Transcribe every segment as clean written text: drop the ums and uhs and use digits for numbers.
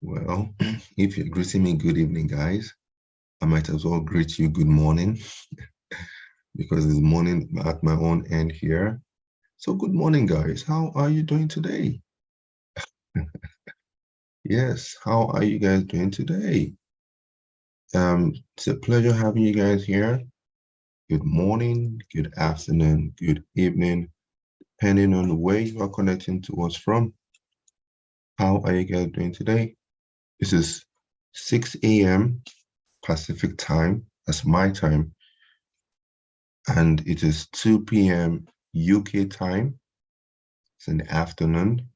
Well, if you're greeting me good evening, guys, I might as well greet you good morning because it's morning at my own end here. So good morning, guys. How are you doing today? Yes, how are you guys doing today? It's a pleasure having you guys here. Good morning, good afternoon, good evening, depending on where you are connecting to us from. How are you guys doing today? This is 6 a.m. Pacific time. That's my time. And it is 2 p.m. UK time. It's in the afternoon.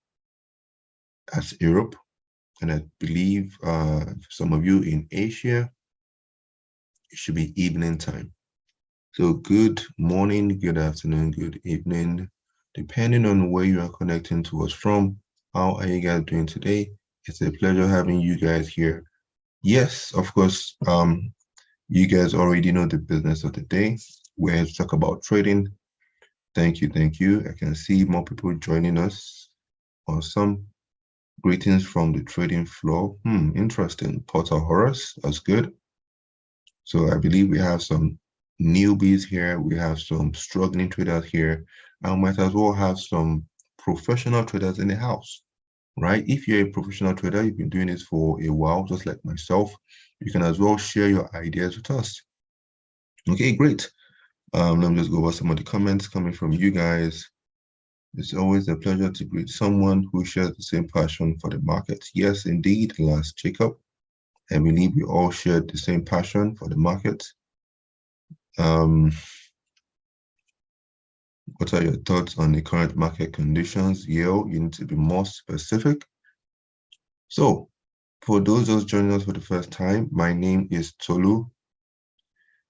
That's Europe. And I believe some of you in Asia, it should be evening time. So good morning, good afternoon, good evening, depending on where you are connecting to us from. How are you guys doing today? It's a pleasure having you guys here. Yes, of course, you guys already know the business of the day. We're here to talk about trading. Thank you, thank you. I can see more people joining us. Awesome. Greetings from the trading floor. Interesting. Portal Horus, that's good. So I believe we have some newbies here. We have some struggling traders here. I might as well have some professional traders in the house, right? If you're a professional trader, you've been doing this for a while, just like myself, you can as well share your ideas with us. Okay, great. Let me just go over some of the comments coming from you guys. It's always a pleasure to greet someone who shares the same passion for the market. Yes, indeed, last Jacob. I believe we all share the same passion for the market. What are your thoughts on the current market conditions? Yale, you need to be more specific. So, for those just joining us for the first time, my name is Tolu,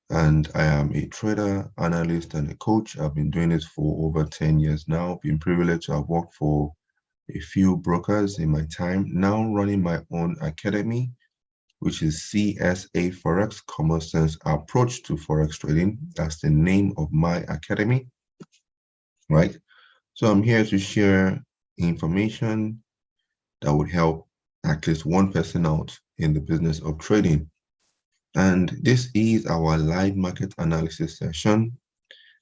and I am a trader, analyst, and a coach. I've been doing this for over 10 years now. Been privileged to have worked for a few brokers in my time, now running my own academy, which is CSA Forex, Common Sense Approach to Forex Trading. That's the name of my academy, right? So I'm here to share information that would help at least one person out in the business of trading. And this is our live market analysis session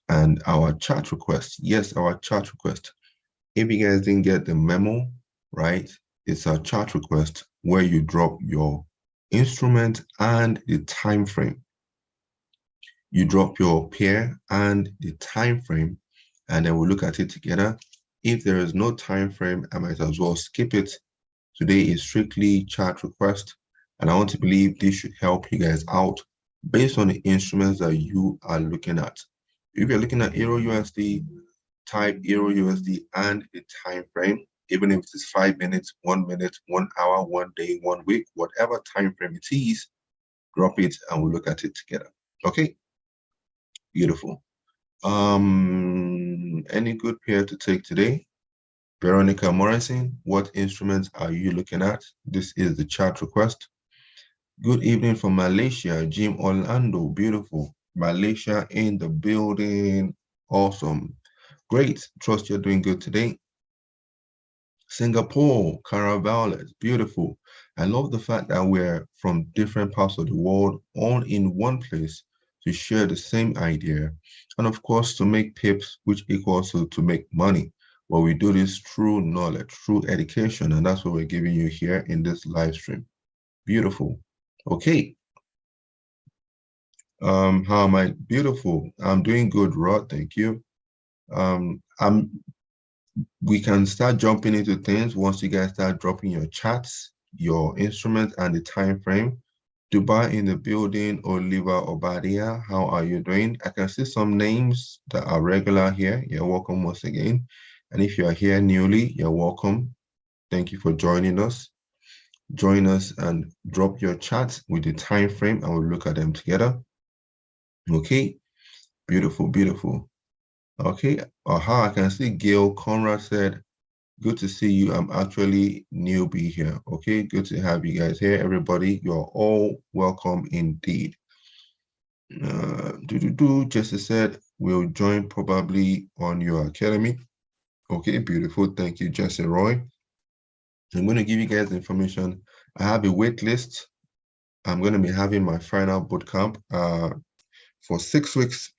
and our chat request. Yes, our chat request. If you guys didn't get the memo, right, it's a chat request where you drop your instrument and the time frame. You drop your pair and the time frame, and then we'll look at it together. If there is no time frame, I might as well skip it. Today is strictly chat request, and I want to believe this should help you guys out based on the instruments that you are looking at. If you're looking at Euro USD, type Euro USD and the time frame, even if it's 5 minutes, 1 minute, 1 hour, 1 day, 1 week, whatever time frame it is, drop it and we'll look at it together. Okay, beautiful. Any good pair to take today? Veronica Morrison, what instruments are you looking at? This is the chat request. Good evening from Malaysia, Jim Orlando, beautiful. Malaysia in the building, awesome. Great, trust you're doing good today. Singapore, Caravales, beautiful. I love the fact that we're from different parts of the world, all in one place to share the same idea. And of course, to make pips, which equals to make money. Well, we do this through knowledge, through education, and that's what we're giving you here in this live stream. Beautiful. Okay. How am I? Beautiful. I'm doing good, Rod. Thank you. We can start jumping into things once you guys start dropping your chats, your instruments, and the time frame. Dubai in the building, Oliver Obadia, how are you doing? I can see some names that are regular here. You're welcome once again. And if you are here newly, you're welcome. Thank you for joining us. Join us and drop your chats with the time frame and we'll look at them together. Okay, beautiful, beautiful. Okay, I can see Gail Conrad said, good to see you. I'm actually newbie here. Okay, good to have you guys here. Everybody, you're all welcome indeed. Jesse said, we'll join probably on your academy. Okay, beautiful. Thank you, Jesse Roy. I'm going to give you guys information I have a wait list. I'm going to be having my final bootcamp for 6 weeks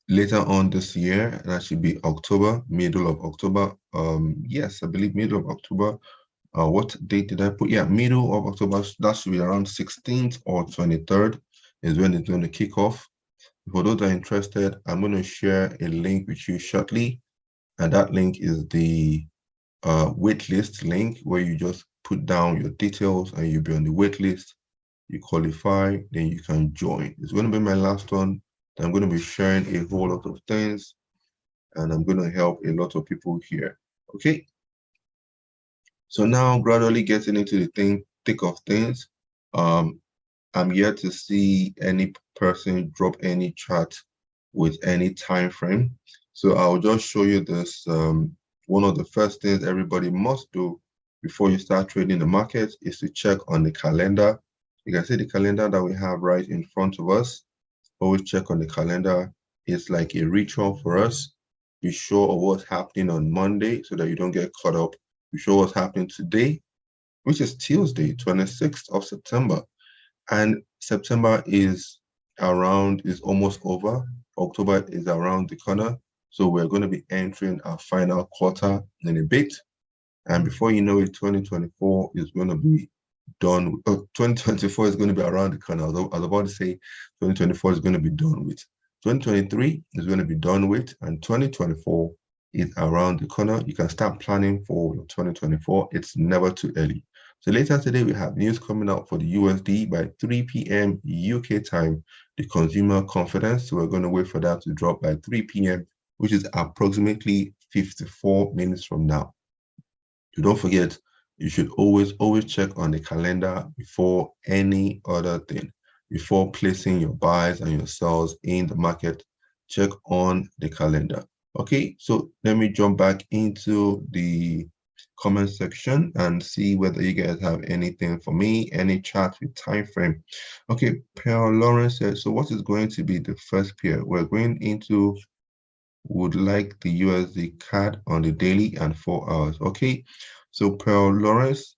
later on this year, and that should be October, middle of October. Yes, I believe middle of October. What date did I put? Yeah, middle of October. That should be around 16th or 23rd is when it's going to kick off. For those that are interested, I'm going to share a link with you shortly, and that link is the waitlist link where you just put down your details and you'll be on the wait list. You qualify, then you can join. It's going to be my last one. I'm going to be sharing a whole lot of things, and I'm going to help a lot of people here. Okay. So now gradually getting into the thick of things. I'm yet to see any person drop any chart with any time frame. So I'll just show you this. One of the first things everybody must do before you start trading the market is to check on the calendar. You can see the calendar that we have right in front of us. Always check on the calendar. It's like a ritual for us. Be sure of what's happening on Monday so that you don't get caught up. Be sure what's happening today, which is Tuesday, 26th of September. And September is almost over. October is around the corner. So we're going to be entering our final quarter in a bit. And before you know it, 2024 is going to be done. 2024 is going to be around the corner. I was about to say 2024 is going to be done with. 2023 is going to be done with, and 2024 is around the corner. You can start planning for 2024. It's never too early. So later today, we have news coming out for the USD by 3 p.m. UK time, the consumer confidence. So we're going to wait for that to drop by 3 p.m., which is approximately 54 minutes from now. So don't forget, you should always check on the calendar before any other thing. Before placing your buys and your sells in the market, check on the calendar. Okay, so let me jump back into the comment section and see whether you guys have anything for me, any chart with time frame. Okay, Pearl Lawrence says, so what is going to be the first pair? We're going into would like the USD CAD on the daily and 4 hours. Okay, so Pearl Lawrence,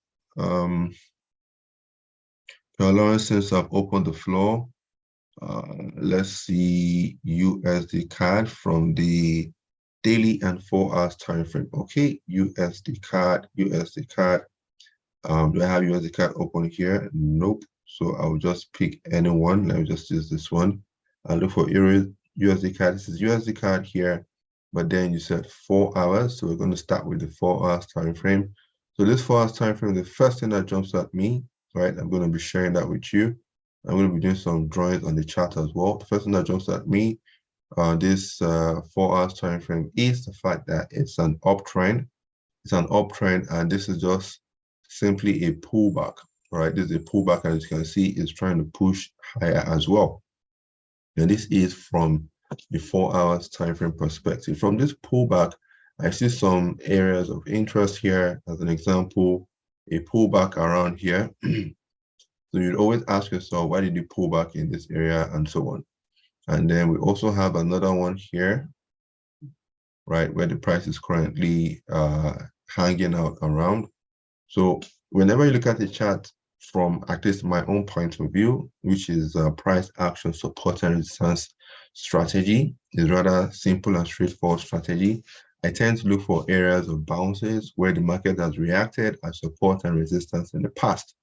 since I've opened the floor, let's see USD CAD from the daily and 4 hours time frame. Okay, USD CAD. Do I have USD CAD open here? Nope. So I'll just pick anyone. Let me just use this one. I'll look for USD CAD. This is USD CAD here, but then you said 4 hours. So we're going to start with the 4 hours time frame. So this 4 hours time frame, the first thing that jumps at me, right? I'm going to be sharing that with you. I'm going to be doing some drawings on the chart as well. The first thing that jumps at me this 4 hours time frame is the fact that it's an uptrend. It's an uptrend, and this is just simply a pullback, right? This is a pullback, and as you can see, it's trying to push higher as well. And this is from the 4 hours time frame perspective. From this pullback, I see some areas of interest here. As an example, a pullback around here. So you'd always ask yourself, why did you pull back in this area, and so on. And then we also have another one here, right, where the price is currently hanging out around. So whenever you look at the chart from at least my own point of view, which is price action support and resistance strategy, is rather simple and straightforward strategy. I tend to look for areas of bounces where the market has reacted as support and resistance in the past.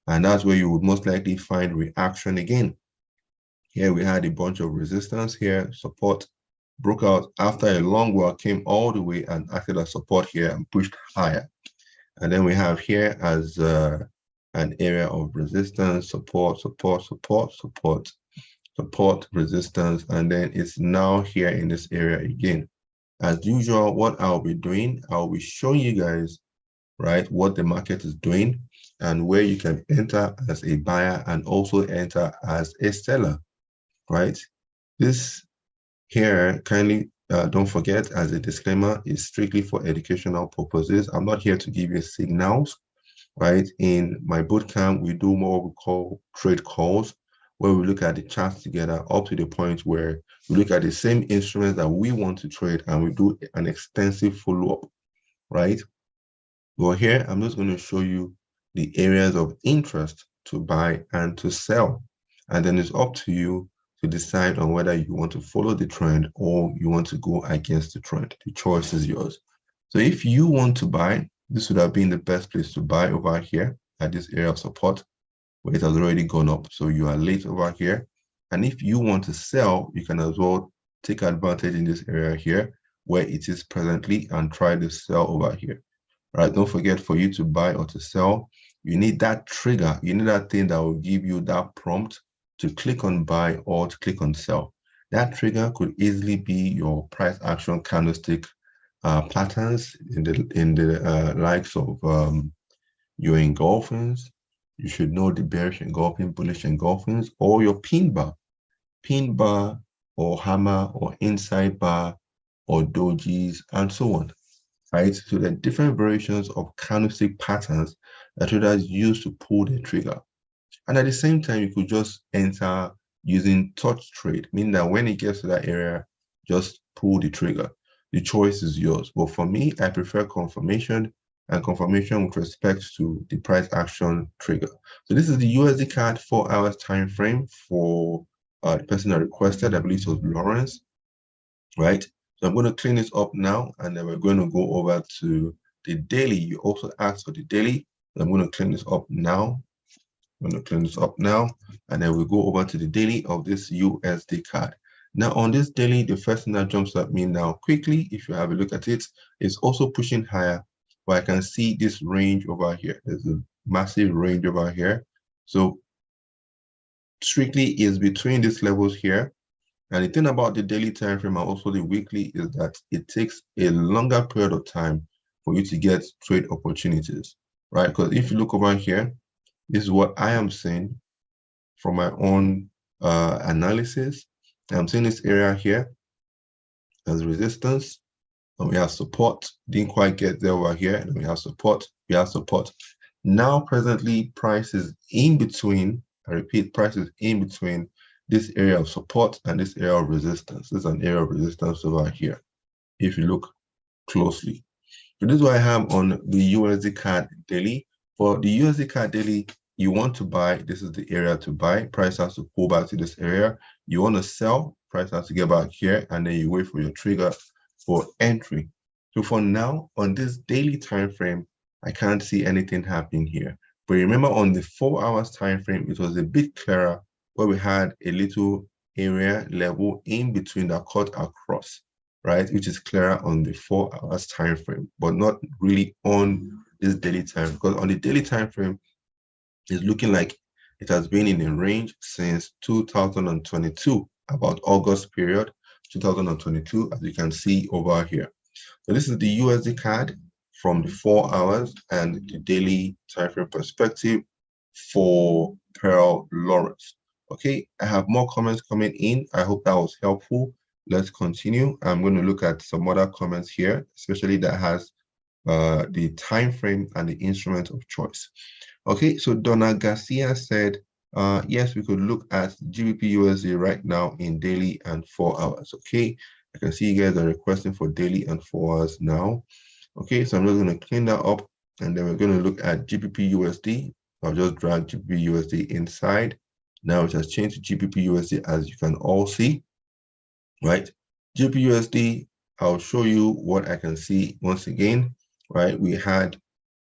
And that's where you would most likely find reaction again. Here we had a bunch of resistance here, support broke out after a long while, came all the way and acted as support here and pushed higher. And then we have here as an area of resistance, support, resistance, and then it's now here in this area again. As usual, what I'll be doing, I'll be showing you guys, right, what the market is doing and where you can enter as a buyer and also enter as a seller, right? This here, kindly don't forget, as a disclaimer, is strictly for educational purposes. I'm not here to give you signals, right? In my bootcamp, we do more what we call trade calls, where we look at the charts together up to the point where we look at the same instruments that we want to trade and we do an extensive follow-up, right? Well, here, I'm just going to show you the areas of interest to buy and to sell. And then it's up to you to decide on whether you want to follow the trend or you want to go against the trend. The choice is yours. So if you want to buy, this would have been the best place to buy over here at this area of support where it has already gone up. So you are late over here. And if you want to sell, you can as well take advantage in this area here where it is presently and try to sell over here. All right, don't forget, for you to buy or to sell, you need that trigger. You need that thing that will give you that prompt to click on buy or to click on sell. That trigger could easily be your price action candlestick patterns in the likes of your engulfings. You should know the bearish engulfing, bullish engulfings, or your pin bar or hammer or inside bar or dojis and so on. Right? So there are different variations of candlestick patterns that traders use to pull the trigger. And at the same time, you could just enter using touch trade, meaning that when it gets to that area, just pull the trigger. The choice is yours. But for me, I prefer confirmation, and confirmation with respect to the price action trigger. So this is the USD CAD 4 hours time frame for the person that requested. I believe it was Lawrence, right? So I'm going to clean this up now, and then we're going to go over to the daily. You also asked for the daily. I'm going to clean this up now. I'm going to clean this up now, and then we'll go over to the daily of this USD CAD. Now on this daily, the first thing that jumps at me now quickly, if you have a look at it, is also pushing higher, but I can see this range over here. There's a massive range over here. So strictly is between these levels here. And the thing about the daily time frame and also the weekly is that it takes a longer period of time for you to get trade opportunities, right? Because if you look over here, this is what I am seeing from my own analysis. I'm seeing this area here as resistance, and we have support. Didn't quite get there over here, and we have support. We have support. Now, presently, price is in between. I repeat, price is in between this area of support and this area of resistance. This is an area of resistance over here, if you look closely. So this is what I have on the USD CAD daily. For the USD CAD daily, you want to buy, this is the area to buy. Price has to pull back to this area. You want to sell, price has to get back here, and then you wait for your trigger for entry. So for now, on this daily time frame, I can't see anything happening here. But remember, on the 4 hours time frame, it was a bit clearer, where we had a little area level in between that cut across, right, which is clearer on the 4 hours time frame, but not really on this daily time, because on the daily time frame, it's looking like it has been in a range since 2022, about August period, 2022, as you can see over here. So this is the USD CAD from the 4 hours and the daily time frame perspective for Pearl Lawrence. Okay, I have more comments coming in. I hope that was helpful. Let's continue. I'm going to look at some other comments here, especially that has the time frame and the instrument of choice. Okay, so Donna Garcia said, yes, we could look at GBP USD right now in daily and 4 hours. Okay, I can see you guys are requesting for daily and 4 hours now. Okay, so I'm just going to clean that up, and then we're going to look at GBP USD. I'll just drag GBP USD inside. Now it has changed to GBP USD, as you can all see, right? GBP USD, I'll show you what I can see once again, right? We had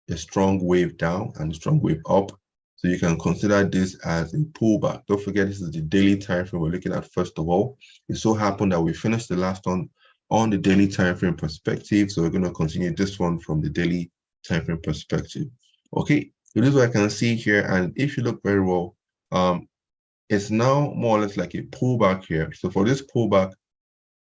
a strong wave down and a strong wave up. So you can consider this as a pullback. Don't forget, this is the daily time frame we're looking at first of all. It so happened that we finished the last one on the daily time frame perspective. So we're going to continue this one from the daily time frame perspective. Okay, so this is what I can see here. And if you look very well, it's now more or less like a pullback here. So for this pullback,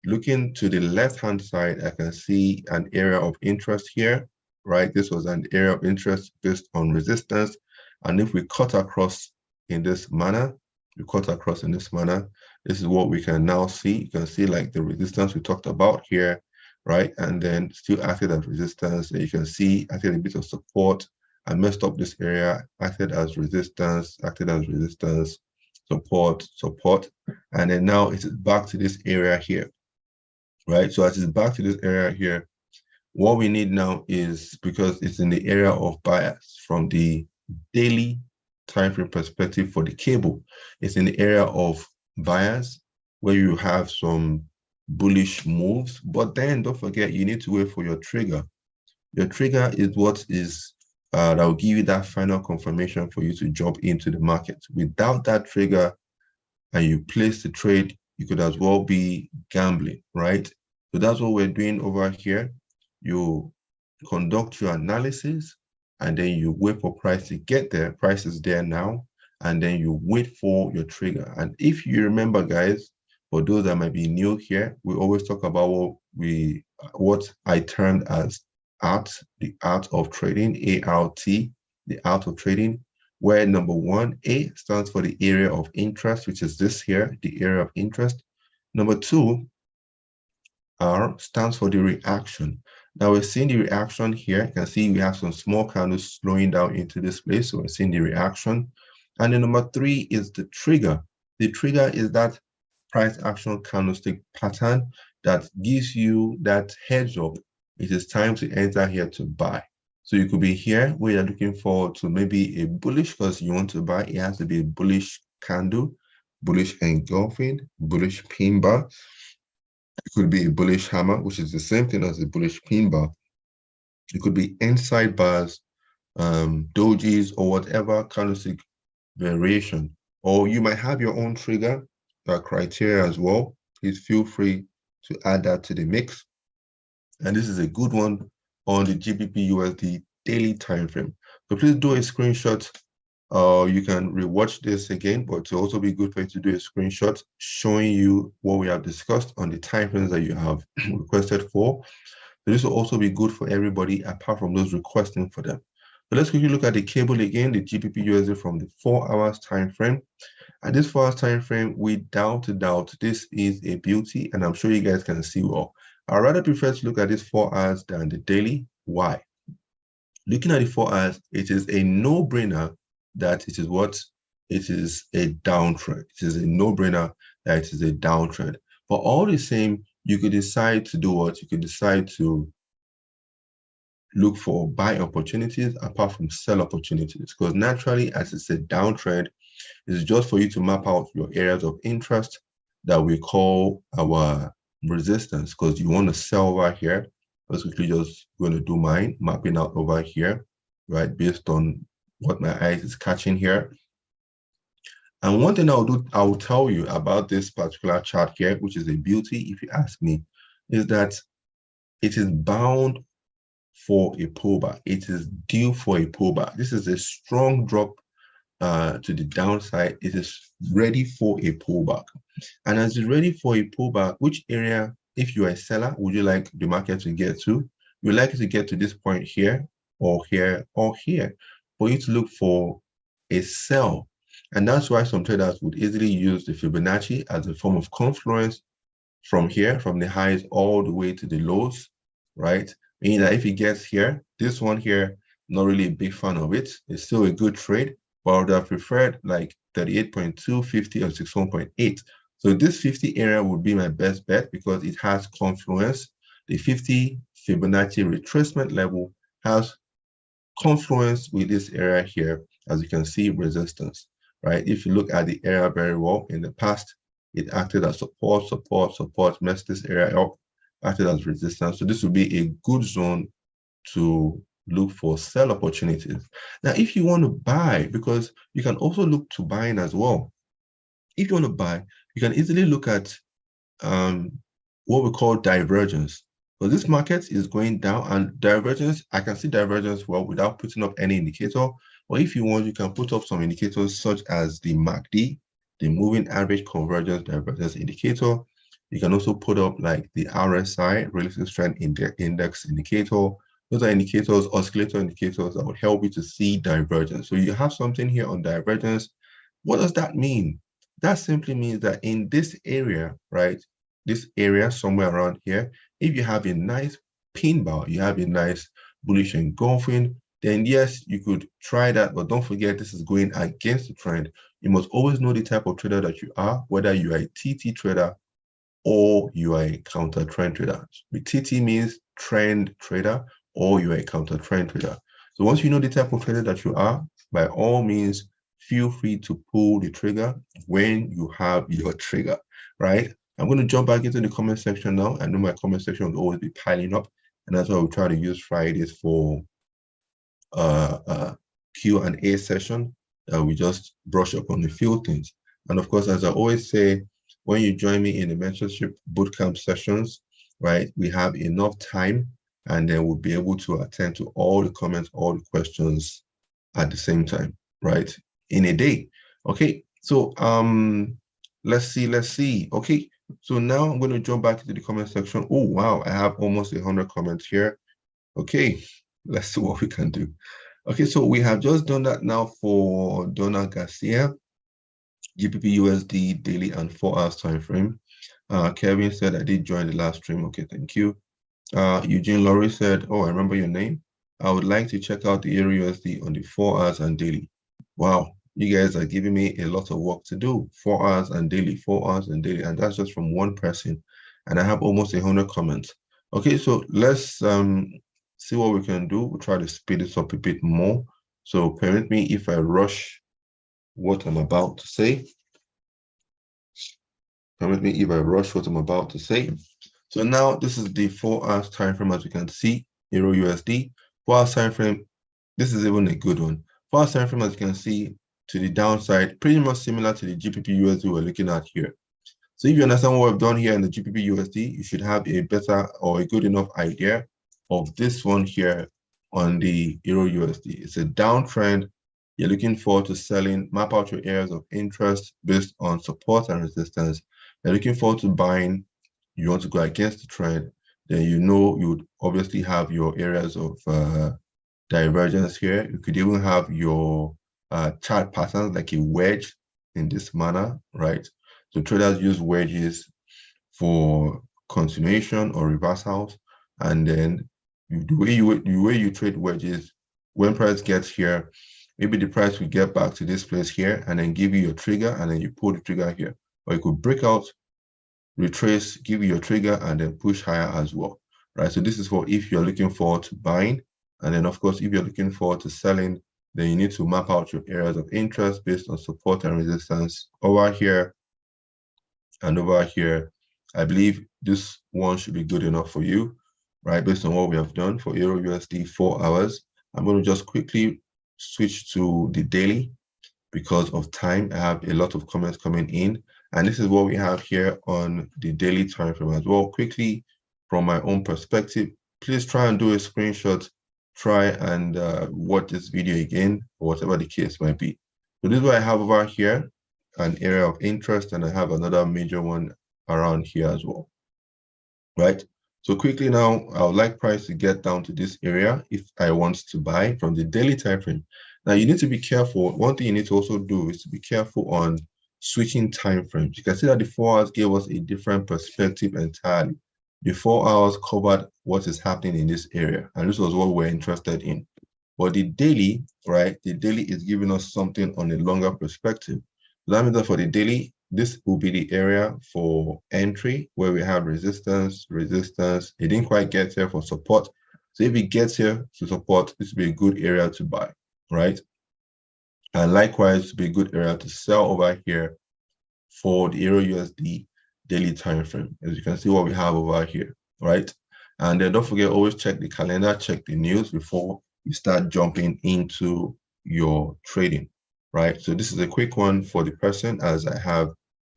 looking to the left-hand side, I can see an area of interest here, right? This was an area of interest based on resistance. And if we cut across in this manner, this is what we can now see. You can see like the resistance we talked about here, right? And then still acted as resistance. And you can see acted a bit of support. I messed up this area, acted as resistance, support. And then now it's back to this area here, right? So as it's back to this area here, what we need now is, because it's in the area of bias from the daily time frame perspective for the cable. It's in the area of buyers where you have some bullish moves, but then don't forget you need to wait for your trigger. Your trigger is what is that will give you that final confirmation for you to jump into the market. Without that trigger and you place the trade, you could as well be gambling, right? So that's what we're doing over here. You conduct your analysis and then you wait for price to get there. Price is there now, and then you wait for your trigger. And if you remember, guys, for those that might be new here, we always talk about what I termed as art, the art of trading, ART, the art of trading, where number one, A stands for the area of interest, which is this here, the area of interest. Number two, R stands for the reaction. Now we're seeing the reaction here. You can see we have some small candles slowing down into this place. So we're seeing the reaction. And then number three is the trigger. The trigger is that price action candlestick pattern that gives you that heads up. It is time to enter here to buy. So you could be here where you're looking forward to maybe a bullish because you want to buy. It has to be a bullish candle, bullish engulfing, bullish pin bar. It could be a bullish hammer, which is the same thing as a bullish pin bar. It could be inside bars, dojis, or whatever candlestick variation. Or you might have your own trigger criteria as well. Please feel free to add that to the mix. And this is a good one on the GBP USD daily time frame. So please do a screenshot. You can rewatch this again, but to also be good for you to do a screenshot showing you what we have discussed on the time frames that you have requested for. So this will also be good for everybody apart from those requesting for them. So let's quickly look at the cable again, the GBP USD from the 4 hours time frame. At this 4 hours time frame, without a doubt, this is a beauty, and I'm sure you guys can see well. I rather prefer to look at this 4 hours than the daily. Why? Looking at the 4 hours, it is a no-brainer that it is what? It is a downtrend. It is a no-brainer that it is a downtrend. But all the same, you could decide to do what? You could decide to look for buy opportunities apart from sell opportunities. Because naturally, as it's a downtrend, it's just for you to map out your areas of interest that we call our resistance, because you want to sell over here. Let's quickly just going to do mine, mapping out over here, right, based on what my eyes is catching here. And one thing I will tell you about this particular chart here, which is a beauty, if you ask me, is that it is bound for a pullback. It is due for a pullback. This is a strong drop to the downside. It is ready for a pullback. And as it's ready for a pullback, which area, if you are a seller, would you like the market to get to? You'd like it to get to this point here, or here, or here, for you to look for a sell. And that's why some traders would easily use the Fibonacci as a form of confluence from here, from the highs all the way to the lows, right? Meaning that if it gets here, this one here, not really a big fan of it. It's still a good trade, but I would have preferred like 38.2, 50, or 61.8. So this 50 area would be my best bet because it has confluence. The 50 Fibonacci retracement level has confluence with this area here, as you can see, resistance, right? If you look at the area very well, in the past, it acted as support, messed this area up, acted as resistance. So this would be a good zone to look for sell opportunities. Now, if you want to buy, because you can also look to buying as well. If you want to buy, you can easily look at what we call divergence. So this market is going down, and divergence, I can see divergence well without putting up any indicator. Or if you want, you can put up some indicators such as the MACD, the moving average convergence divergence indicator. You can also put up like the RSI, relative strength index indicator. Those are indicators, oscillator indicators that will help you to see divergence. So you have something here on divergence. What does that mean? That simply means that in this area, right, this area somewhere around here, if you have a nice pin bar, you have a nice bullish engulfing, then yes, you could try that, but don't forget this is going against the trend. You must always know the type of trader that you are, whether you are a TT trader or you are a counter trend trader. The TT means trend trader, or you are a counter trend trader. So once you know the type of trader that you are, by all means, feel free to pull the trigger when you have your trigger, right? I'm going to jump back into the comment section now. I know my comment section will always be piling up, and that's why we try to use Fridays for Q&A session. We just brush up on a few things. And of course, as I always say, when you join me in the mentorship bootcamp sessions, right, we have enough time, and then we'll be able to attend to all the comments, all the questions at the same time, right, in a day. Okay, so let's see. Okay, so now I'm going to jump back into the comment section. Oh wow, I have almost 100 comments here. Okay, let's see what we can do. Okay, so we have just done that now for Donna Garcia, GBP USD daily and 4 hours time frame. Kevin said I did join the last stream. Okay, thank you. Eugene Laurie said, oh, I remember your name. I would like to check out the Euro USD on the 4 hours and daily. Wow, you guys are giving me a lot of work to do. 4 hours and daily, 4 hours and daily, and that's just from one person. And I have almost 100 comments. Okay, so let's see what we can do. We'll try to speed this up a bit more. So permit me if I rush what I'm about to say. Permit me if I rush what I'm about to say. So now this is the 4 hours time frame, as you can see, Euro USD. 4 hours time frame, this is even a good one. 4 hours time frame, as you can see, to the downside, pretty much similar to the GBP USD we're looking at here. So if you understand what we've done here in the GBP USD, you should have a better or a good enough idea of this one here on the Euro USD. It's a downtrend. You're looking forward to selling, map out your areas of interest based on support and resistance. You're looking forward to buying. You want to go against the trend, then you know you would obviously have your areas of divergence here. You could even have your chart patterns like a wedge in this manner, right? So traders use wedges for continuation or reversals, and then the way you trade wedges, when price gets here, maybe the price will get back to this place here and then give you your trigger, and then you pull the trigger here, or you could break out, retrace, give you your trigger, and then push higher as well, right? So this is for if you're looking forward to buying, and then of course if you're looking forward to selling, then you need to map out your areas of interest based on support and resistance over here and over here. I believe this one should be good enough for you, right? Based on what we have done for Euro USD 4 hours. I'm going to just quickly switch to the daily because of time. I have a lot of comments coming in, and this is what we have here on the daily time frame as well. Quickly, from my own perspective, please try and do a screenshot, try and watch this video again, or whatever the case might be. So this is what I have over here, an area of interest, and I have another major one around here as well, right? So quickly now, I would like price to get down to this area if I want to buy from the daily time frame. Now you need to be careful. One thing you need to also do is to be careful on switching time frames. You can see that the 4 hours gave us a different perspective entirely. The 4 hours covered what is happening in this area, and this was what we're interested in. But the daily, right? The daily is giving us something on a longer perspective. So that means that for the daily, this will be the area for entry where we have resistance. It didn't quite get here for support. So if it gets here to support, this will be a good area to buy, right? And likewise, be a good area to sell over here for the Euro USD daily time frame. As you can see what we have over here, right? And then don't forget, always check the calendar, check the news before you start jumping into your trading, right? So this is a quick one for the person, as I have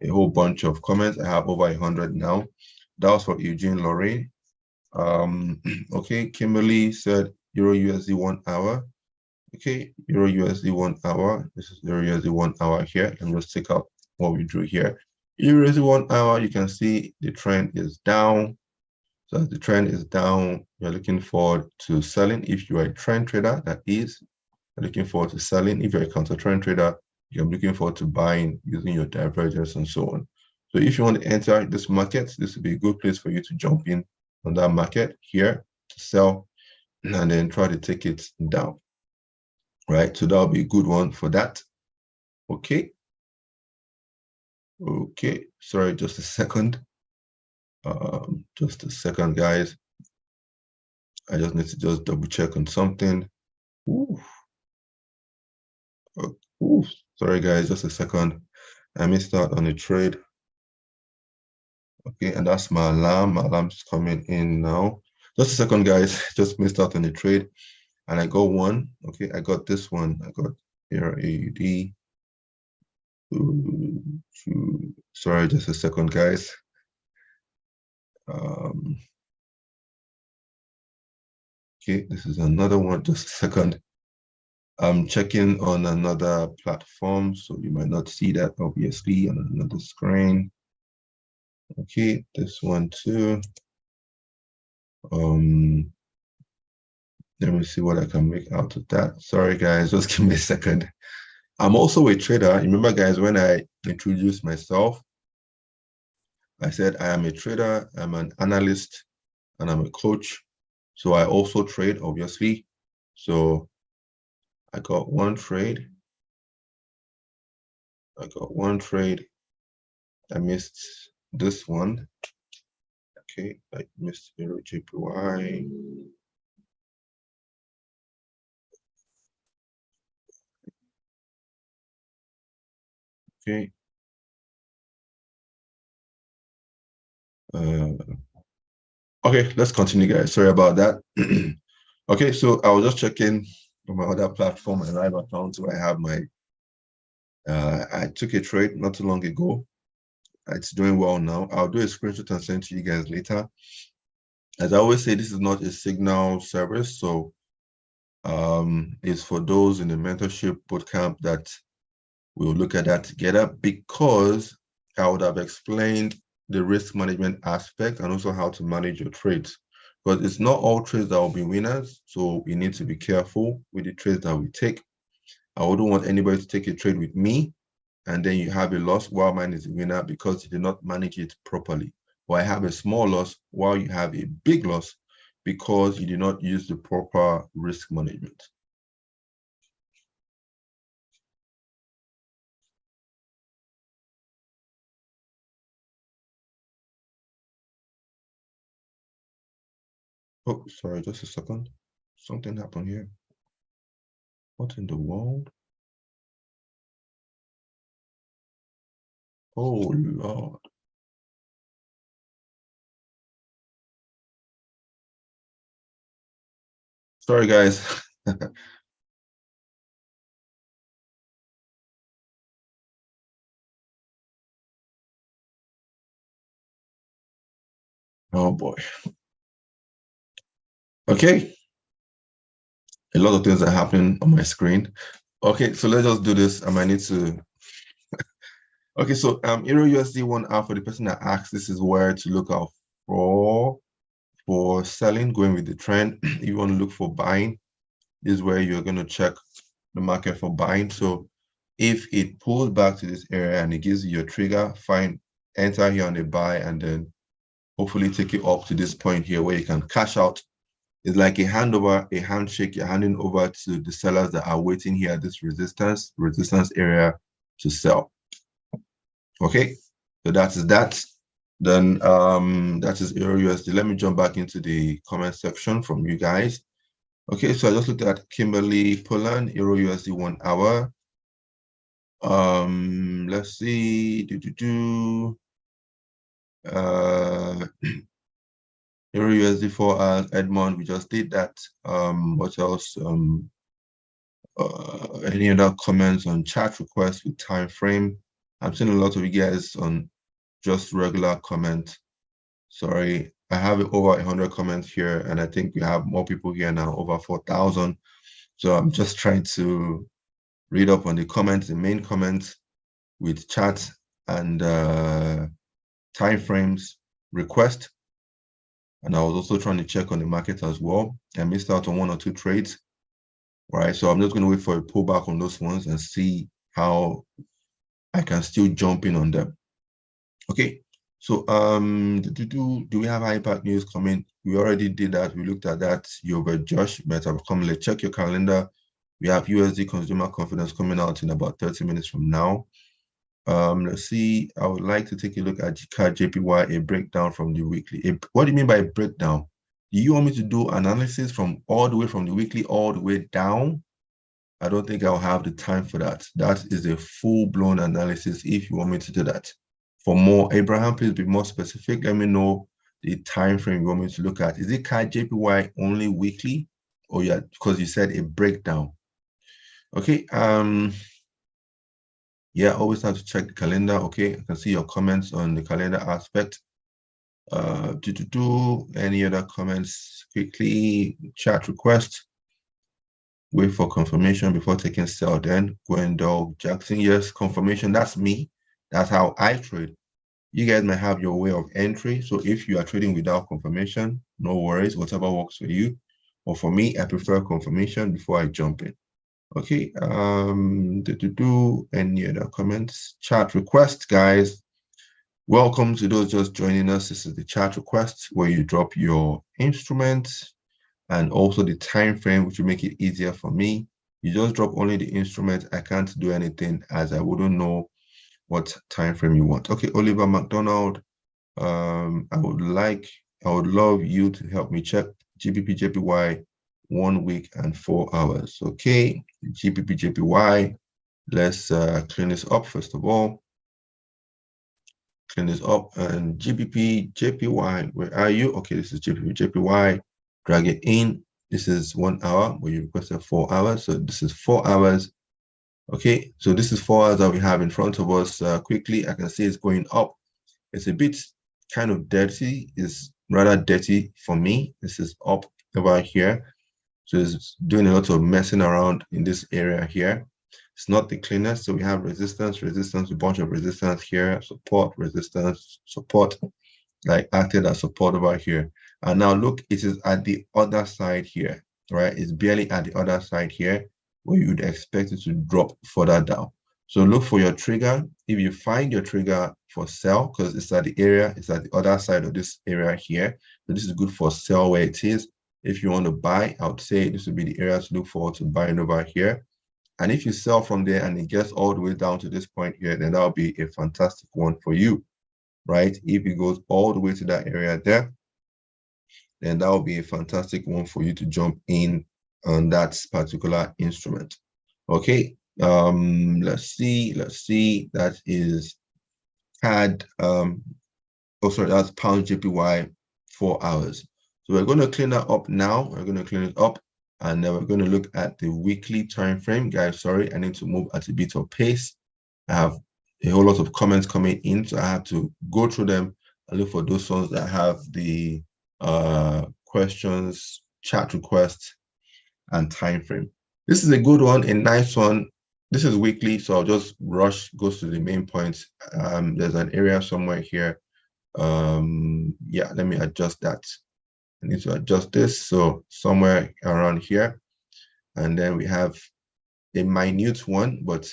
a whole bunch of comments. I have over 100 now. That was for Eugene Lorraine. Okay, Kimberly said Euro USD 1 hour. Okay, Euro USD 1 hour. This is Euro USD 1 hour here. And let's take out what we drew here. Euro USD 1 hour, you can see the trend is down. So as the trend is down, you're looking forward to selling. If you are a trend trader, that is, you're looking forward to selling. If you're a counter trend trader, you're looking forward to buying using your divergence and so on. So if you want to enter this market, this would be a good place for you to jump in on that market here to sell and then try to take it down, right? So that'll be a good one for that. Okay. Okay, sorry, just a second. Just a second, guys. I just need to just double check on something. Ooh. Ooh, sorry guys, just a second. I missed out on a trade. Okay, and that's my alarm. My alarm's coming in now. Just a second, guys. Just missed out on the trade. And I got one. Okay, I got this one. I got here AUD. Sorry, just a second, guys. Okay, this is another one. Just a second. I'm checking on another platform, so you might not see that obviously on another screen. Okay, this one too. Let me see what I can make out of that. Sorry, guys, just give me a second. I'm also a trader. Remember, guys, when I introduced myself, I said I am a trader, I'm an analyst, and I'm a coach. So I also trade, obviously. So I got one trade. I missed this one. Okay, I missed JPY. Okay. Okay, let's continue, guys. Sorry about that. Okay, so I was just checking on my other platform, my live account, where I have my I took a trade not too long ago. It's doing well now. I'll do a screenshot and send to you guys later. As I always say, this is not a signal service, so it's for those in the mentorship bootcamp that we'll look at that together, because I would have explained the risk management aspect and also how to manage your trades. But it's not all trades that will be winners, so we need to be careful with the trades that we take. I wouldn't want anybody to take a trade with me and then you have a loss while mine is a winner because you did not manage it properly. Or I have a small loss while you have a big loss because you did not use the proper risk management. Oh, sorry, just a second. Something happened here. What in the world? Oh, Lord. Sorry, guys. Oh, boy. Okay. A lot of things are happening on my screen. Okay, so let's just do this. I might need to. Okay, so Euro USD 1 hour, for the person that asked, this is where to look out for selling, going with the trend. If you want to look for buying, this is where you're going to check the market for buying. So if it pulls back to this area and it gives you your trigger, fine, enter here on the buy and then hopefully take it up to this point here where you can cash out. It's like a handover, a handshake. You're handing over to the sellers that are waiting here at this resistance area to sell. Okay, so that is that. Then that is Euro USD. Let me jump back into the comment section from you guys. Okay, so I just looked at Kimberly Poland, Euro USD 1 hour. Let's see. Euro USD 4 hours, Edmond, we just did that. What else? Any other comments on chat requests with time frame? I'm seeing a lot of you guys on just regular comment. Sorry, I have over 100 comments here, and I think we have more people here now, over 4,000. So I'm just trying to read up on the comments, the main comments with chat and time frames request. And I was also trying to check on the market as well. I missed out on 1 or 2 trades, right? So I'm just going to wait for a pullback on those ones and see how I can still jump in on them. Okay. So do we have impact news coming? We already did that. We looked at that. Josh might have come. Let's check your calendar. We have USD consumer confidence coming out in about 30 minutes from now. Let's see. I would like to take a look at CAD JPY, a breakdown from the weekly. What do you mean by a breakdown? Do you want me to do analysis from all the way from the weekly all the way down? I don't think I'll have the time for that. That is a full-blown analysis if you want me to do that. For more, Abraham, please be more specific. Let me know the time frame you want me to look at. Is it CAD JPY only weekly? Or yeah, because you said a breakdown. Okay. Yeah, always have to check the calendar. Okay, I can see your comments on the calendar aspect. Any other comments quickly? Chat request. Wait for confirmation before taking sell. Then Gwendol Jackson. Yes, confirmation. That's me. That's how I trade. You guys might have your way of entry. So if you are trading without confirmation, no worries, whatever works for you. Or for me, I prefer confirmation before I jump in. Okay. Any other comments? Chat request, guys. Welcome to those just joining us. This is the chat request where you drop your instruments and also the time frame, which will make it easier for me. You just drop only the instrument. I can't do anything as I wouldn't know what time frame you want. Okay, Oliver McDonald. I would love you to help me check GBP JPY 1 week and 4 hours. Okay, GBP JPY. Let's clean this up first of all. Clean this up, and GBP JPY, where are you? Okay, this is GBP JPY. Drag it in. This is 1 hour, where you requested 4 hours. So this is 4 hours. Okay, so this is 4 hours that we have in front of us. Quickly, I can see it's going up. It's a bit kind of dirty. It's rather dirty for me. This is up over here. So it's doing a lot of messing around in this area here. It's not the cleanest. So we have resistance, a bunch of resistance here, support, resistance, support, like acted as support over here. And now look, it is at the other side here, right? It's barely at the other side here where you would expect it to drop further down. So look for your trigger. If you find your trigger for sell, because it's at the area, it's at the other side of this area here. So this is good for sell where it is. If you want to buy, I would say this would be the area to look forward to buying over here. And if you sell from there and it gets all the way down to this point here, then that'll be a fantastic one for you, right? If it goes all the way to that area there, then that will be a fantastic one for you to jump in on that particular instrument. Okay, let's see, that is CAD, that's pound JPY 4 hours. So we're going to clean that up now. We're going to clean it up, and then we're going to look at the weekly time frame. Guys, sorry, I need to move at a bit of pace. I have a whole lot of comments coming in, so I have to go through them and look for those ones that have the questions, chat requests, and time frame. This is a good one, a nice one. This is weekly, so I'll just rush, goes to the main points. There's an area somewhere here. Yeah, let me adjust that. I need to adjust this, so somewhere around here. And then we have a minute one, but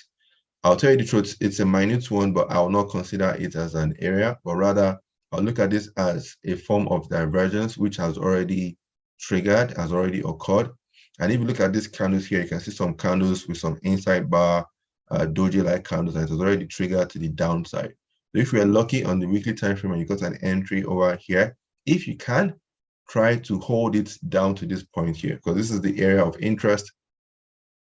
I'll tell you the truth, it's a minute one, but I'll not consider it as an area, but rather I'll look at this as a form of divergence, which has already triggered, has already occurred. And if you look at these candles here, you can see some candles with some inside bar, doji-like candles that has already triggered to the downside. So if you're lucky on the weekly time frame and you got an entry over here, if you can, try to hold it down to this point here, because this is the area of interest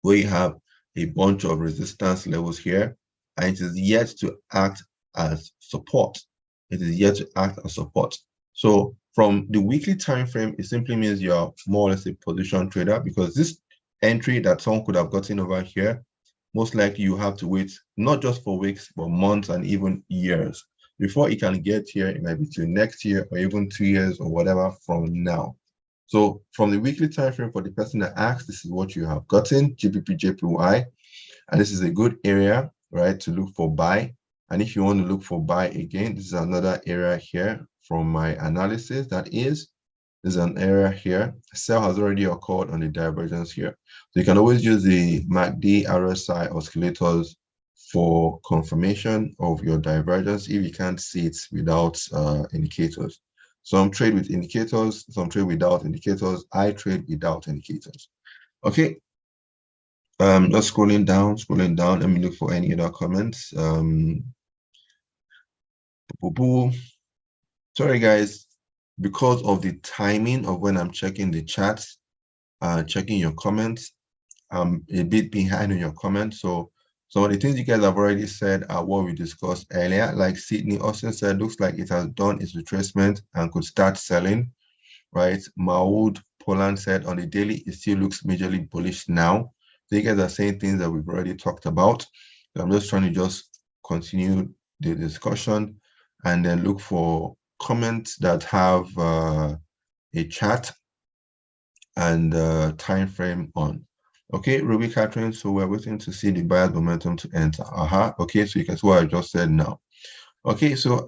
where you have a bunch of resistance levels here, and it is yet to act as support. It is yet to act as support. So from the weekly time frame, it simply means you're more or less a position trader, because this entry that someone could have gotten over here, most likely you have to wait not just for weeks, but months and even years. Before it can get here, it might be till next year or even 2 years or whatever from now. So from the weekly time frame, for the person that asked, this is what you have gotten, GBP JPY, and this is a good area, right, to look for buy. And if you want to look for buy again, this is another area here from my analysis. There's an area here. Sell has already occurred on the divergence here. So you can always use the MACD, RSI oscillators for confirmation of your divergence if you can't see it without indicators. Some trade with indicators, some trade without indicators. I trade without indicators. Okay. Just scrolling down. Let me look for any other comments. Sorry, guys, because of the timing of when I'm checking the chats, checking your comments, I'm a bit behind on your comments. So some of the things you guys have already said are what we discussed earlier. Like Sydney Austin said, looks like it has done its retracement and could start selling, right? Maud Poland said on the daily, it still looks majorly bullish now. So you guys are saying things that we've already talked about. So I'm just trying to just continue the discussion and then look for comments that have a chart and time frame on. Okay, Ruby Catherine, so we're waiting to see the buyer's momentum to enter. Okay, so you can see what I just said now. Okay, so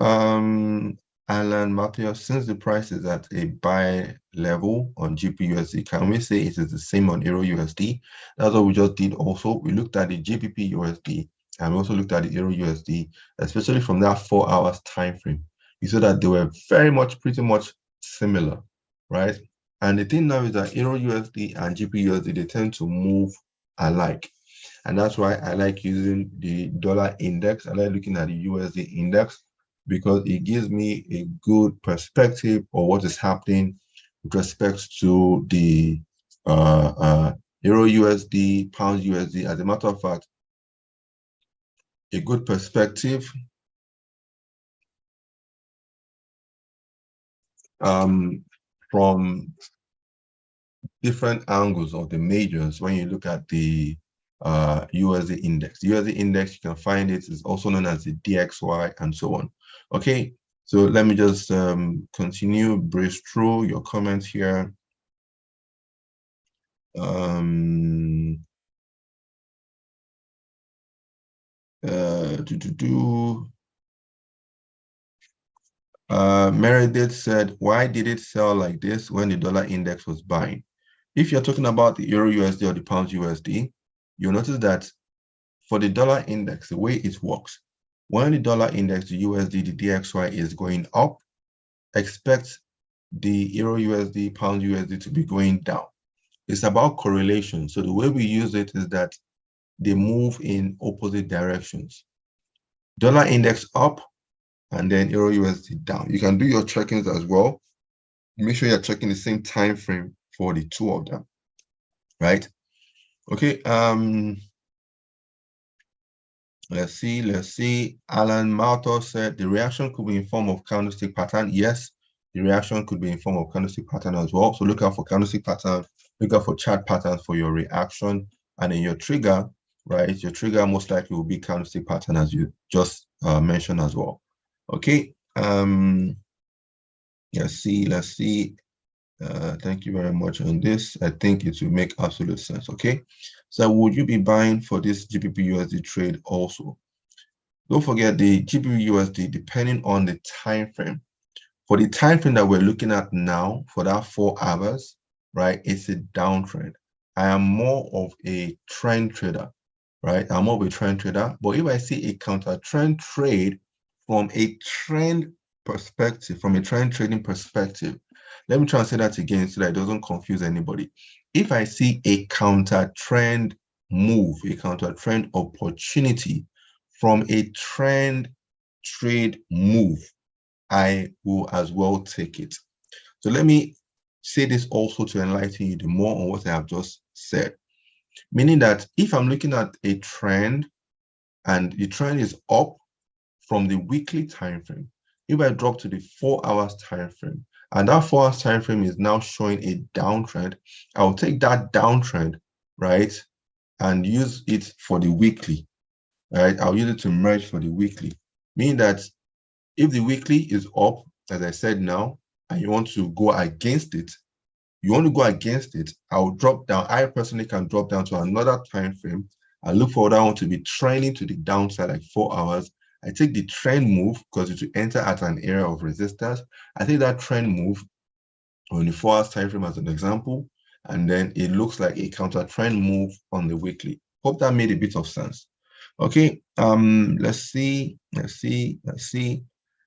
Alan Matthews, since the price is at a buy level on GBPUSD, can we say it is the same on Euro USD? That's what we just did also. We looked at the GBP USD and we also looked at the Euro USD, especially from that 4 hours time frame. You saw that they were very much, pretty much similar, right? And the thing now is that Euro USD and GBP USD, they tend to move alike. And that's why I like using the dollar index. I like looking at the USD index because it gives me a good perspective of what is happening with respect to the Euro USD, Pound USD. As a matter of fact, a good perspective from different angles of the majors when you look at the USD index. The USD index, you can find it is also known as the DXY and so on. Okay, so let me just continue, breeze through your comments here. Meredith said, why did it sell like this when the dollar index was buying? If you're talking about the Euro USD or the Pound USD, you'll notice that for the dollar index, the way it works, when the dollar index, the USD, the DXY is going up, expect the Euro USD, Pound USD to be going down. It's about correlation. So the way we use it is that they move in opposite directions. Dollar index up and then Euro USD down. You can do your checkings as well. Make sure you're checking the same time frame for the two of them, right? Okay, let's see. Alan Malto said the reaction could be in form of candlestick pattern. Yes, the reaction could be in form of candlestick pattern as well. So look out for candlestick pattern, look out for chart patterns for your reaction, and in your trigger, right? Your trigger most likely will be candlestick pattern as you just mentioned as well. Okay. Let's see. Thank you very much on this. I think it will make absolute sense. Okay. So would you be buying for this GBP USD trade also? Don't forget the GBP USD, depending on the time frame. For the time frame that we're looking at now, for that 4 hours, right, it's a downtrend. I am more of a trend trader, right? I'm more of a trend trader. But if I see a counter trend trade from a trend perspective, from a trend trading perspective, let me try and say that again so that it doesn't confuse anybody. If I see a counter trend move, a counter trend opportunity from a trend trade move, I will as well take it. So let me say this also to enlighten you the more on what I have just said. Meaning that if I'm looking at a trend and the trend is up from the weekly time frame, if I drop to the 4 hours time frame, and that 4 hours time frame is now showing a downtrend, I'll take that downtrend, right, and use it for the weekly, right? I'll use it to merge for the weekly, meaning that if the weekly is up, as I said now, and you want to go against it, I'll drop down. I personally can drop down to another time frame. I look for that one to be trending to the downside, like 4 hours. I take the trend move because it will enter at an area of resistance. I take that trend move on the 4 hours time frame as an example, and then it looks like a counter trend move on the weekly. Hope that made a bit of sense. Okay, let's see.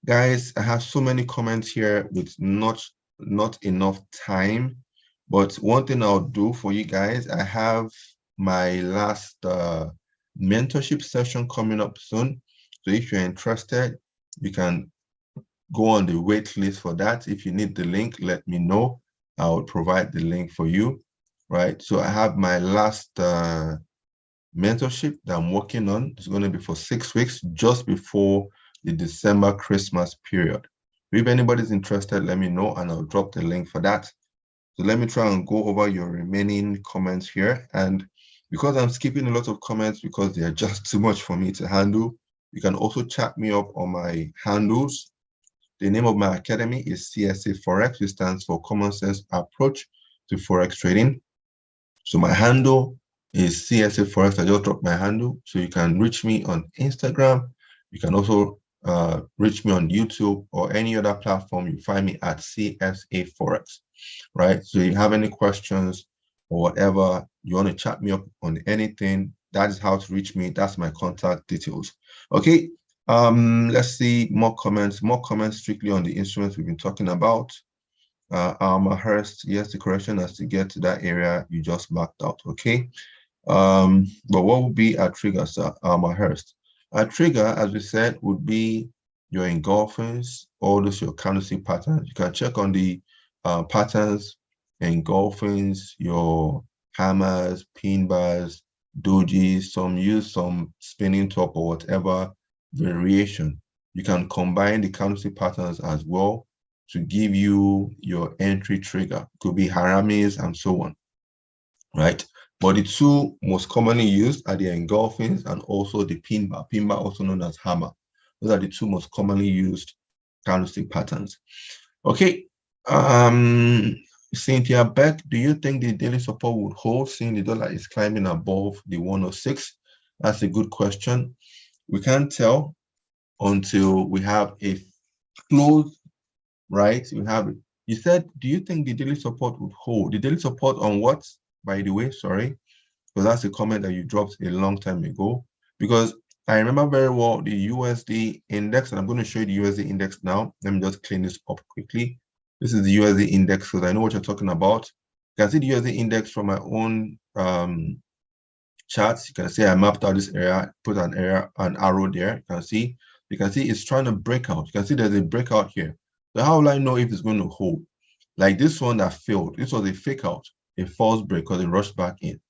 Guys, I have so many comments here with not enough time, but one thing I'll do for you guys, I have my last mentorship session coming up soon. So if you're interested, you can go on the wait list for that. If you need the link, let me know. I'll provide the link for you. right? So I have my last mentorship that I'm working on. It's going to be for 6 weeks, just before the December Christmas period. If anybody's interested, let me know and I'll drop the link for that. So let me try and go over your remaining comments here. And because I'm skipping a lot of comments because they are just too much for me to handle, you can also chat me up on my handles. The name of my academy is CSA Forex, which stands for Common Sense Approach to Forex Trading. So my handle is CSA Forex. I just dropped my handle. So you can reach me on Instagram. You can also reach me on YouTube or any other platform. You find me at CSA Forex, right? So if you have any questions or whatever, you want to chat me up on anything, that is how to reach me. That's my contact details. Okay. Let's see more comments strictly on the instruments we've been talking about. Hurst, yes, the correction has to get to that area you just marked out, okay? But what would be a trigger, sir? Hurst. A trigger, as we said, would be your engulfings, all those your candlestick patterns. You can check on the patterns, engulfings, your hammers, pin bars, dojis, some use some spinning top or whatever variation. You can combine the candlestick patterns as well to give you your entry trigger. Could be haramis and so on, right? But the two most commonly used are the engulfings and also the pin bar also known as hammer. Those are the two most commonly used candlestick patterns. Okay, Cynthia Beck, do you think the daily support would hold seeing the dollar is climbing above the 106? That's a good question. We can't tell until we have a close, right? You have it. You said, do you think the daily support would hold? The daily support on what, by the way? Sorry, because that's a comment that you dropped a long time ago. Because I remember very well the USD index, and I'm going to show you the USD index now. Let me just clean this up quickly. This is the USD index, because I know what you're talking about. You can see the USD index from my own charts. You can see I mapped out this area, put an arrow there. You can see it's trying to break out. You can see there's a breakout here. So how will I know if it's going to hold? Like this one that failed. This was a fake out, a false break because it rushed back in.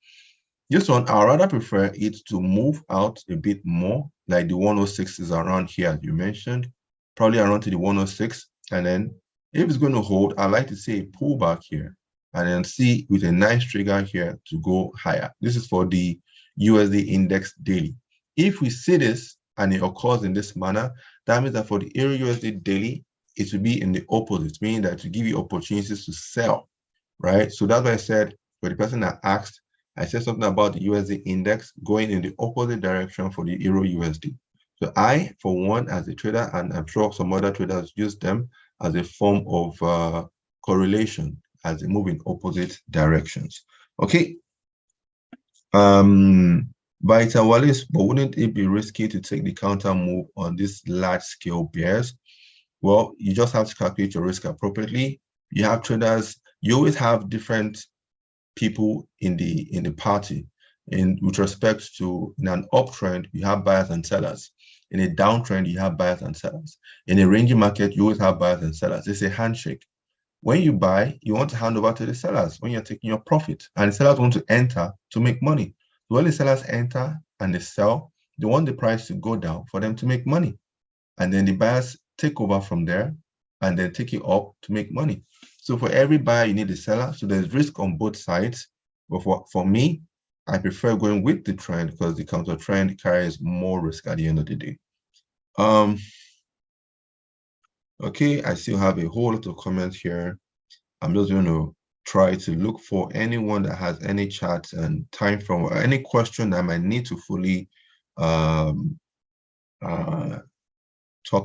This one, I'd rather prefer it to move out a bit more, like the 106 is around here, as you mentioned, probably around to the 106. And then if it's going to hold, I like to see a pullback here and then see with a nice trigger here to go higher. This is for the USD index daily. If we see this and it occurs in this manner, that means that for the Euro USD daily, it will be in the opposite, meaning that to give you opportunities to sell, right? So that's why I said for the person that asked, I said something about the USD index going in the opposite direction for the Euro USD. So I, for one, as a trader, and I'm sure some other traders use them as a form of correlation as they move in opposite directions. Okay. Vita Wallace, but wouldn't it be risky to take the counter move on these large scale bears? Well, you just have to calculate your risk appropriately. You have traders, you always have different people in the party. With respect to, in an uptrend, you have buyers and sellers. In a downtrend, you have buyers and sellers. In a rangy market, you always have buyers and sellers. It's a handshake. When you buy, you want to hand over to the sellers when you're taking your profit, and the sellers want to enter to make money. So when the sellers enter and they sell, they want the price to go down for them to make money. And then the buyers take over from there and then take it up to make money. So for every buyer, you need a seller. So there's risk on both sides. But for me, I prefer going with the trend because the counter trend carries more risk at the end of the day. Okay, I still have a whole lot of comments here. I'm just going to try to look for anyone that has any chats and time frame or any question that I might need to fully talk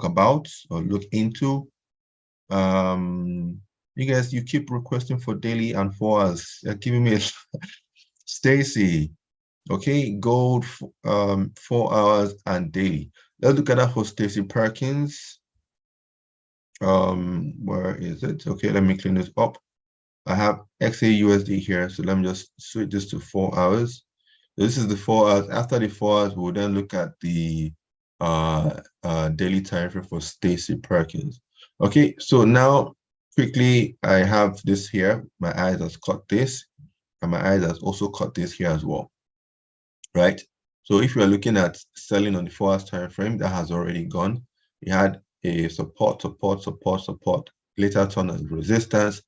about or look into. You guys, you keep requesting for daily and 4 hours. You're giving me Stacy. Okay, gold 4 hours and daily. Let's look at that for Stacy Perkins. Where is it? Okay, let me clean this up. I have XAUSD here, so let me just switch this to 4 hours. This is the 4 hours. After the 4 hours, we'll then look at the daily time frame for Stacy Perkins. Okay, so now quickly, I have this here. My eyes has caught this. and my eyes has also caught this here as well, right? So if you are looking at selling on the 4 hours time frame, that has already gone. We had a support, later turned as resistance,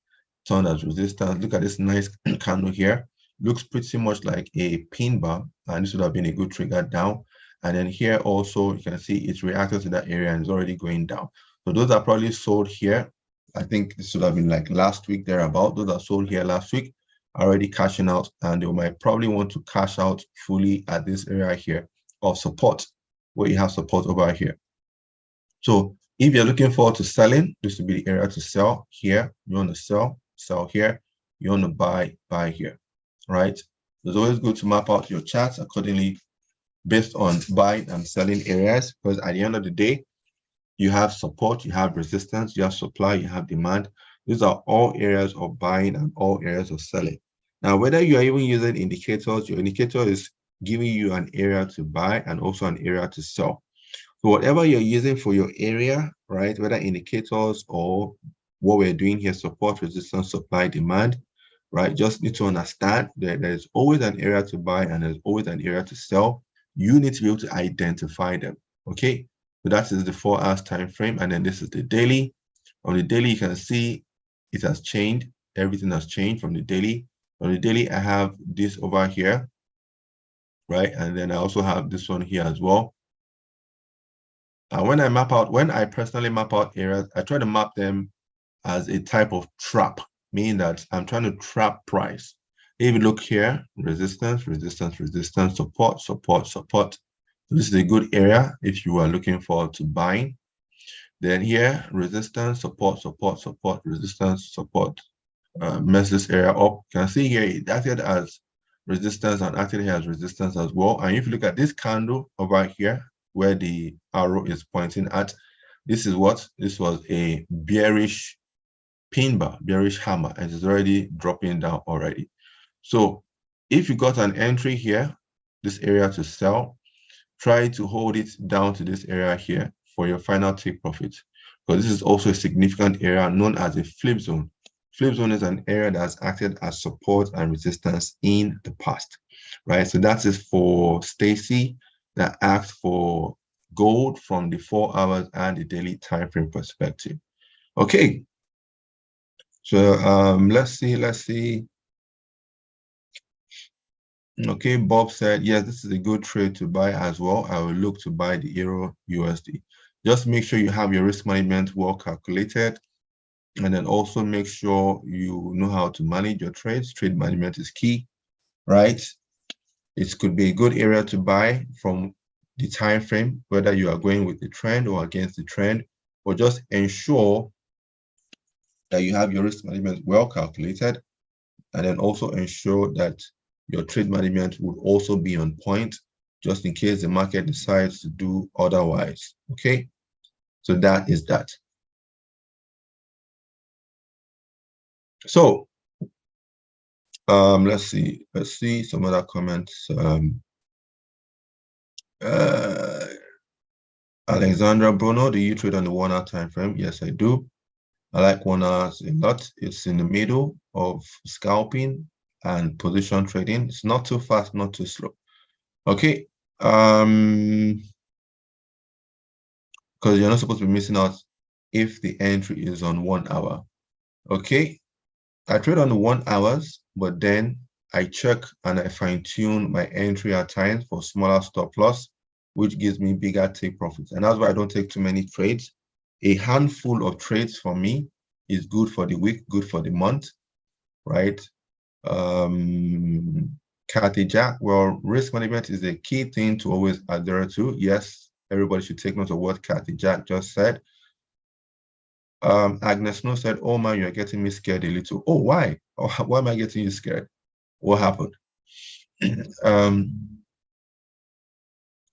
Look at this nice candle here. Looks pretty much like a pin bar, and this would have been a good trigger down. And then here also, you can see it's reacted to that area and it's already going down. So those are probably sold here. I think this would have been like last week thereabout. Those are sold here last week, already cashing out, and they might probably want to cash out fully at this area here of support, where you have support over here. So if you're looking forward to selling, this would be the area to sell here. You want to sell here. You want to buy here, right? It's always good to map out your charts accordingly based on buying and selling areas, because at the end of the day, you have support, you have resistance, you have supply, you have demand. These are all areas of buying and all areas of selling. Now, whether you are even using indicators, your indicator is giving you an area to buy and also an area to sell. So whatever you're using for your area, right, whether indicators or what we're doing here, support, resistance, supply, demand, right, just need to understand that there's always an area to buy and there's always an area to sell. You need to be able to identify them, okay? So that is the 4 hours time frame, and then this is the daily. On the daily, you can see it has changed. Everything has changed from the daily. On the daily, I have this over here, right? And then I also have this one here as well. When I personally map out areas, I try to map them as a type of trap, meaning that I'm trying to trap price. If you look here, resistance, resistance, resistance, support, support, support. So this is a good area if you are looking forward to buying. Then here, resistance, support, support, support, resistance, support. Mess this area up. You can see here it acted as resistance and actually has resistance as well. And if you look at this candle over here, where the arrow is pointing at, this was a bearish pin bar, bearish hammer, and it's already dropping down already. So if you got an entry here, this area to sell, try to hold it down to this area here for your final take profit, because this is also a significant area known as a flip zone. Flip zone is an area that's acted as support and resistance in the past, right? So that is for Stacy that asked for gold from the 4 hours and the daily time frame perspective. Okay, so let's see. Okay, Bob said, yes, this is a good trade to buy as well. I will look to buy the Euro USD. Just make sure you have your risk management well calculated, and then also make sure you know how to manage your trades. Trade management is key, right? It could be a good area to buy from the time frame, whether you are going with the trend or against the trend, or just ensure that you have your risk management well calculated, and then also ensure that your trade management would also be on point, just in case the market decides to do otherwise, okay? So that is that. So let's see some other comments. Alexandra Bruno, do you trade on the 1 hour time frame? Yes, I do. I like 1 hour a lot. It's in the middle of scalping and position trading. It's not too fast, not too slow. Okay. Because you're not supposed to be missing out if the entry is on 1 hour. Okay. I trade on the 1 hours, but then I check and I fine-tune my entry at times for smaller stop loss, which gives me bigger take profits. And that's why I don't take too many trades. A handful of trades for me is good for the week, good for the month, right? Kathy Jack, well, risk management is a key thing to always adhere to. Yes, everybody should take note of what Kathy Jack just said. Agnes Snow said, oh man, you're getting me scared a little. Oh, why? Oh, why am I getting you scared? What happened?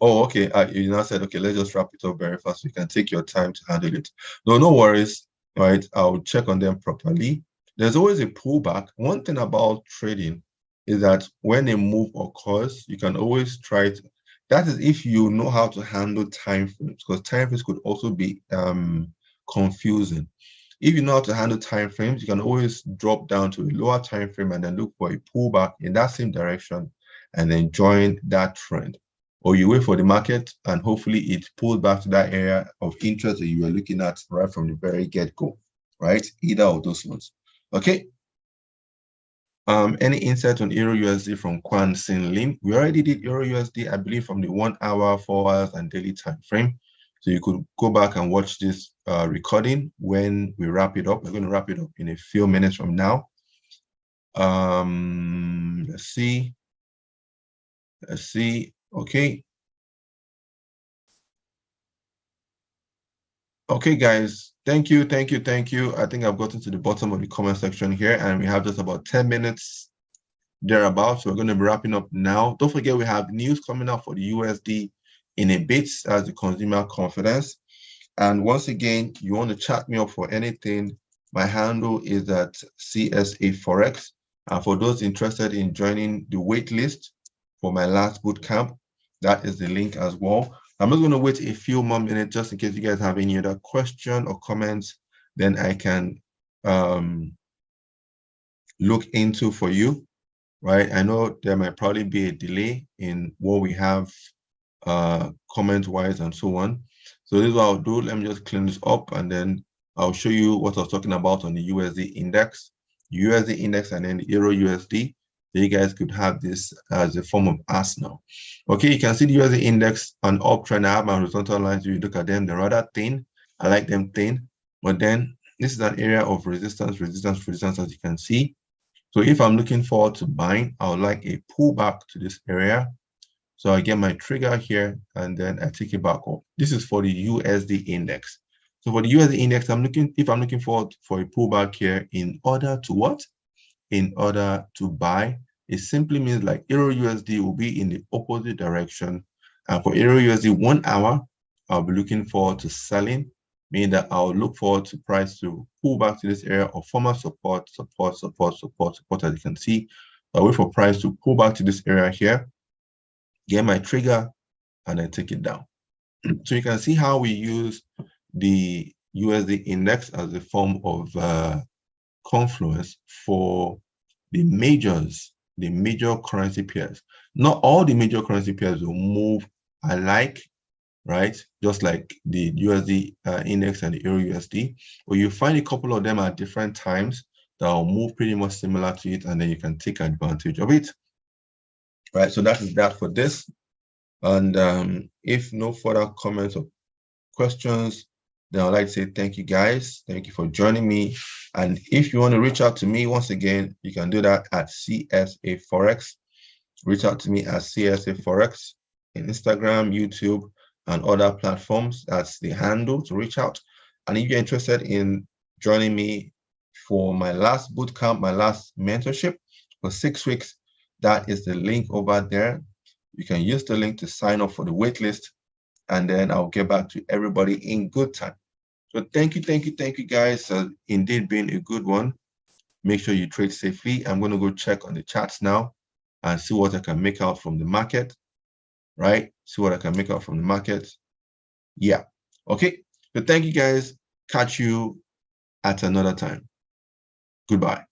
Oh, okay. You now said, okay, let's just wrap it up very fast. You can take your time to handle it. No worries, right? I'll check on them properly. There's always a pullback. One thing about trading is that when a move occurs, you can always try to, that is if you know how to handle time frames, because time frames could also be confusing. If you know how to handle time frames, you can always drop down to a lower time frame and then look for a pullback in that same direction and then join that trend. Or you wait for the market and hopefully it pulls back to that area of interest that you were looking at right from the very get-go, right? Either of those ones. Okay. Any insight on Euro USD from Kwan Sin Lim? We already did Euro USD, I believe, from the 1 hour, 4 hours, and daily time frame. So you could go back and watch this recording when we wrap it up. We're going to wrap it up in a few minutes from now. Let's see. Okay. Okay, guys. Thank you. I think I've gotten to the bottom of the comment section here, and we have just about 10 minutes thereabouts. So we're going to be wrapping up now. Don't forget, we have news coming up for the USD in a bit as the consumer confidence. And once again, you want to chat me up for anything. My handle is at CSA Forex. And for those interested in joining the wait list for my last bootcamp, that is the link as well. I'm just going to wait a few more minutes just in case you guys have any other question or comments, then I can look into for you, right? I know there might probably be a delay in what we have comment-wise and so on. So this is what I'll do. Let me just clean this up and then I'll show you what I was talking about on the USD index, and then the Euro USD. So you guys could have this as a form of arsenal. Okay, you can see the USD index on uptrend. I have my horizontal lines. If you look at them, they're rather thin. I like them thin, but then this is an area of resistance, as you can see. So if I'm looking forward to buying, I would like a pullback to this area. So I get my trigger here and then I take it back up. This is for the USD index. So for the USD index, if I'm looking forward for a pullback here in order to what? In order to buy, it simply means like Euro USD will be in the opposite direction. And for Euro USD 1 hour, I'll be looking forward to selling, meaning that I'll look forward to price to pull back to this area of former support, as you can see. I'll wait for price to pull back to this area here, get my trigger, and then take it down. So you can see how we use the USD index as a form of confluence for the major currency pairs. Not all the major currency pairs will move alike, right? Just like the USD index and the Euro USD, but you find a couple of them at different times that will move pretty much similar to it, and then you can take advantage of it, right? So that is that for this. And if no further comments or questions, then I'd like to say thank you guys. Thank you for joining me. And if you want to reach out to me, once again, you can do that at CSA Forex. Reach out to me at CSA Forex in Instagram, YouTube, and other platforms. That's the handle to reach out. And if you're interested in joining me for my last bootcamp, my last mentorship for 6 weeks, that is the link over there. You can use the link to sign up for the waitlist, and then I'll get back to everybody in good time. So thank you guys. Indeed been a good one. Make sure you trade safely. I'm going to go check on the charts now and see what I can make out from the market, right? See what I can make out from the market. Yeah. Okay. So thank you guys. Catch you at another time. Goodbye.